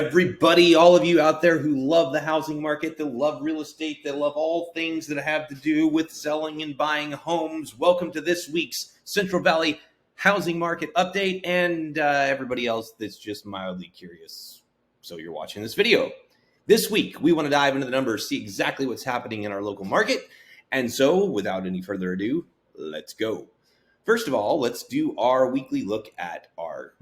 Everybody, all of you out there who love the housing market, that love real estate, that love all things that have to do with selling and buying homes, welcome to this week's Central Valley Housing Market Update, and everybody else that's just mildly curious. So you're watching this video. This week, we want to dive into the numbers, see exactly what's happening in our local market, and so without any further ado, let's go. First of all, let's do our weekly look at our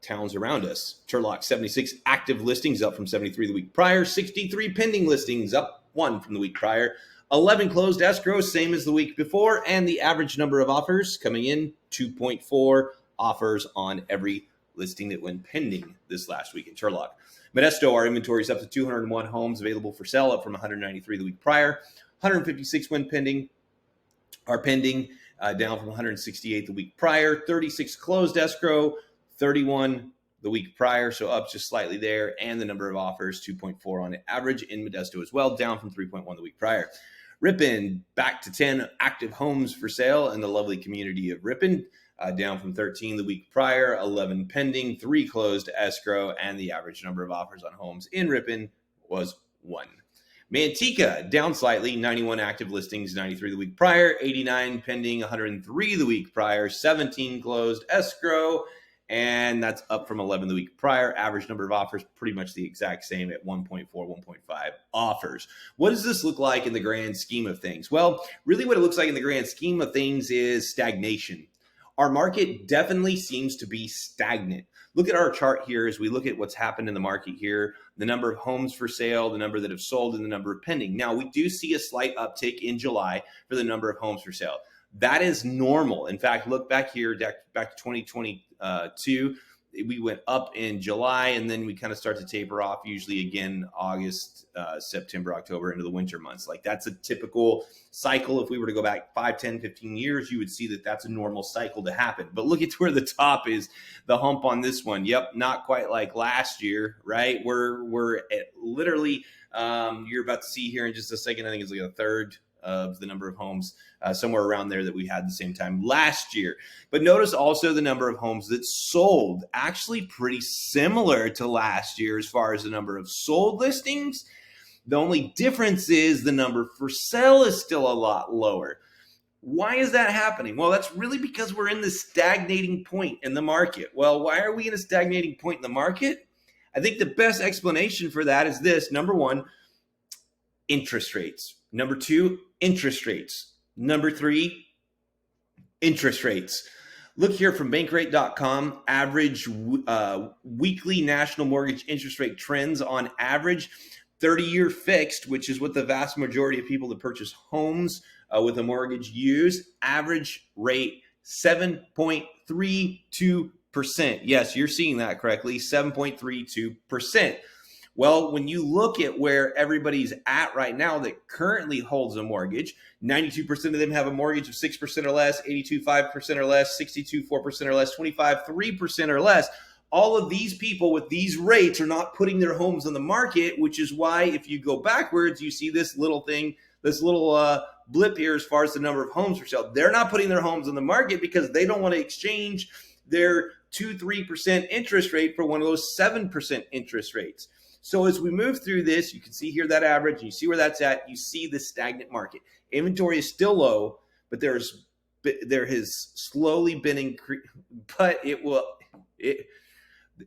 towns around us. Turlock, 76 active listings, up from 73 the week prior. 63 pending listings, up 1 from the week prior. 11 closed escrow, same as the week before. And the average number of offers coming in, 2.4 offers on every listing that went pending this last week in Turlock. Modesto, our inventory is up to 201 homes available for sale, up from 193 the week prior. 156 went pending, are pending, down from 168 the week prior. 36 closed escrow, 31 the week prior, so up just slightly there. And the number of offers, 2.4 on average in Modesto as well, down from 3.1 the week prior. Ripon, back to 10 active homes for sale in the lovely community of Ripon, down from 13 the week prior, 11 pending, 3 closed escrow, and the average number of offers on homes in Ripon was 1. Manteca, down slightly, 91 active listings, 93 the week prior, 89 pending, 103 the week prior, 17 closed escrow, and that's up from 11 the week prior. Average number of offers pretty much the exact same at 1.4, 1.5 offers. What does this look like in the grand scheme of things? Well, really what it looks like in the grand scheme of things is stagnation. Our market definitely seems to be stagnant. Look at our chart here as we look at what's happened in the market here, the number of homes for sale, the number that have sold, and the number of pending. Now, we do see a slight uptick in July for the number of homes for sale. That is normal. In fact, look back here, back to 2022, we went up in July, and then we kind of start to taper off, usually again, August, September, October, into the winter months. Like that's a typical cycle. If we were to go back 5, 10, 15 years, you would see that that's a normal cycle to happen. But look at where the top is, the hump on this one. Yep, not quite like last year, right? We're at literally, you're about to see here in just a second, I think it's like a third of the number of homes, somewhere around there that we had the same time last year. But notice also the number of homes that sold, actually pretty similar to last year as far as the number of sold listings. The only difference is the number for sale is still a lot lower. Why is that happening? Well, that's really because we're in this stagnating point in the market. Well, why are we in a stagnating point in the market? I think the best explanation for that is this. Number one, interest rates. Number two, interest rates. Number three, interest rates. Look here from bankrate.com, average weekly national mortgage interest rate trends on average. 30-year fixed, which is what the vast majority of people that purchase homes with a mortgage use, average rate 7.32%. Yes, you're seeing that correctly, 7.32%. Well, when you look at where everybody's at right now that currently holds a mortgage, 92% of them have a mortgage of 6% or less, 82, 5% or less, 62, 4% or less, 25, 3% or less. All of these people with these rates are not putting their homes on the market, which is why if you go backwards, you see this little thing, this little blip here as far as the number of homes for sale. They're not putting their homes on the market because they don't want to exchange their 2-3% interest rate for one of those 7% interest rates. So as we move through this, you can see here that average, and you see where that's at. You see the stagnant market. Inventory is still low, but there has slowly been increased. But the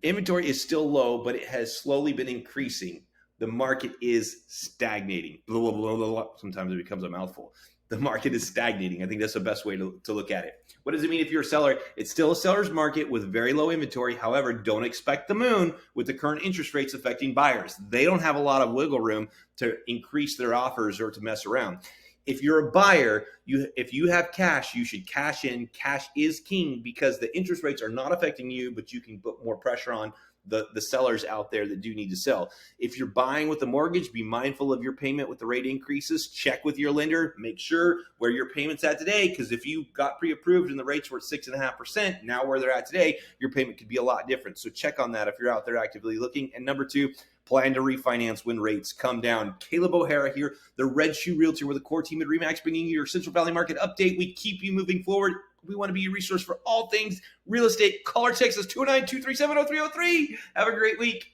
inventory is still low, but it has slowly been increasing. The market is stagnating. Blah, blah, blah, blah, blah. Sometimes it becomes a mouthful. The market is stagnating. I think that's the best way to look at it. What does it mean if you're a seller? It's still a seller's market with very low inventory. However, don't expect the moon with the current interest rates affecting buyers. They don't have a lot of wiggle room to increase their offers or to mess around. If you're a buyer, if you have cash, you should cash in. Cash is king because the interest rates are not affecting you, but you can put more pressure on the sellers out there that do need to sell. If you're buying with a mortgage, be mindful of your payment with the rate increases. Check with your lender. Make sure where your payment's at today, because if you got pre-approved and the rates were at 6.5%, now where they're at today, your payment could be a lot different. So check on that if you're out there actively looking. And number two, plan to refinance when rates come down. Caleb O'Hara here, the Red Shoe Realtor with the core team at RE/MAX, bringing you your Central Valley market update. We keep you moving forward. We want to be your resource for all things real estate. Call or text us 209-237-0303. Have a great week.